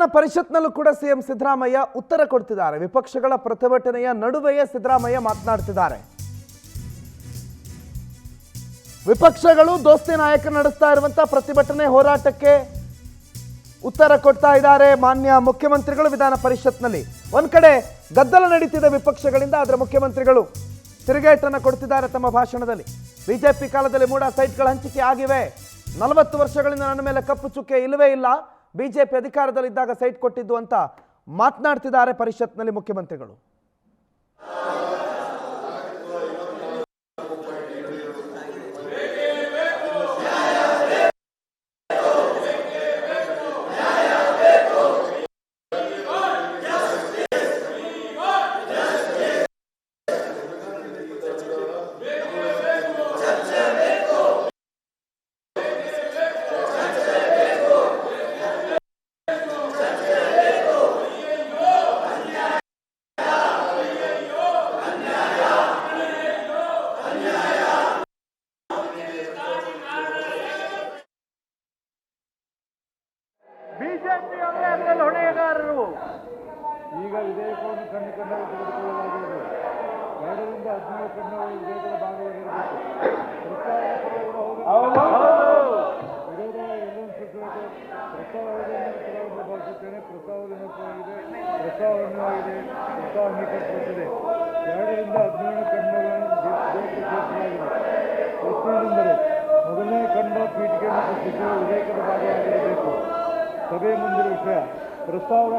ಪರಿಷತ್ನಲ್ಲೂ ಕೂಡ ಸಿಎಂ ಸಿದ್ದರಾಮಯ್ಯ ಉತ್ತರ ಕೊಡ್ತಿದ್ದಾರೆ. ವಿಪಕ್ಷಗಳ ಪ್ರತಿಭಟನೆಯ ನಡುವೆಯೇ ಸಿದ್ದರಾಮಯ್ಯ ಮಾತನಾಡ್ತಿದ್ದಾರೆ. ವಿಪಕ್ಷಗಳು ದೋಸ್ತಿ ನಾಯಕ ನಡೆಸ್ತಾ ಇರುವಂತಹ ಪ್ರತಿಭಟನೆ ಹೋರಾಟಕ್ಕೆ ಉತ್ತರ ಕೊಡ್ತಾ ಇದ್ದಾರೆ ಮಾನ್ಯ ಮುಖ್ಯಮಂತ್ರಿಗಳು ವಿಧಾನ ಪರಿಷತ್ನಲ್ಲಿ. ಒಂದ್ ಕಡೆ ಗದ್ದಲ ನಡೀತಿದೆ ವಿಪಕ್ಷಗಳಿಂದ, ಆದರೆ ಮುಖ್ಯಮಂತ್ರಿಗಳು ತಿರುಗೇಟನ್ನು ಕೊಡ್ತಿದ್ದಾರೆ ತಮ್ಮ ಭಾಷಣದಲ್ಲಿ. ಬಿಜೆಪಿ ಕಾಲದಲ್ಲಿ ಮೂಡ ಸೈಟ್ಗಳ ಹಂಚಿಕೆ ಆಗಿವೆ, 40 ವರ್ಷಗಳಿಂದ ನನ್ನ ಮೇಲೆ ಕಪ್ಪು ಚುಕ್ಕೆ ಇಲ್ಲವೇ ಇಲ್ಲ, ಬಿಜೆಪಿ ಅಧಿಕಾರದಲ್ಲಿದ್ದಾಗ ಸೈಟ್ ಕೊಟ್ಟಿದ್ದು ಅಂತ ಮಾತನಾಡ್ತಿದ್ದಾರೆ ಪರಿಷತ್ನಲ್ಲಿ ಮುಖ್ಯಮಂತ್ರಿಗಳು. ಬಿಜೆಪಿ ಅದರಲ್ಲಿ ಹೊಣೆಗಾರರು. ಈಗ ವಿಧೇಯಕವನ್ನು ಖಂಡಿತವಾಗಿ ತೆಗೆದುಕೊಳ್ಳಲಾಗುವುದು. 2ರಿಂದ 17 ಖಂಡಗಳು ವಿಧೇಯಕದ ಭಾಗವಾಗಿರಬೇಕು. ವಿರೋಧ ಎಲ್ಲೊಂದು ಪ್ರಸ್ತಾವನೆಯನ್ನು ಭಾವಿಸುತ್ತೇನೆ. ಪ್ರಸ್ತಾವ ಅಂಗೀಕರಿಸಲ್ಪಟ್ಟಿದೆ. 2ರಿಂದ 17 ಖಂಡಗಳನ್ನು ಸೇರಿಸಲಾಗಿದೆ. ಪ್ರಶ್ನೆಯೆಂದರೆ ಮೊದಲನೇ ಖಂಡ ಪೀಠಿಕೆ ಮತ್ತು ಸಚಿವ ವಿಧೇಯಕದ ಭಾಗವಾಗಿರಬೇಕು. ಸಭೆ ಮುಂದಿನ ವಿಷಯ ಪ್ರಸ್ತಾವನೆ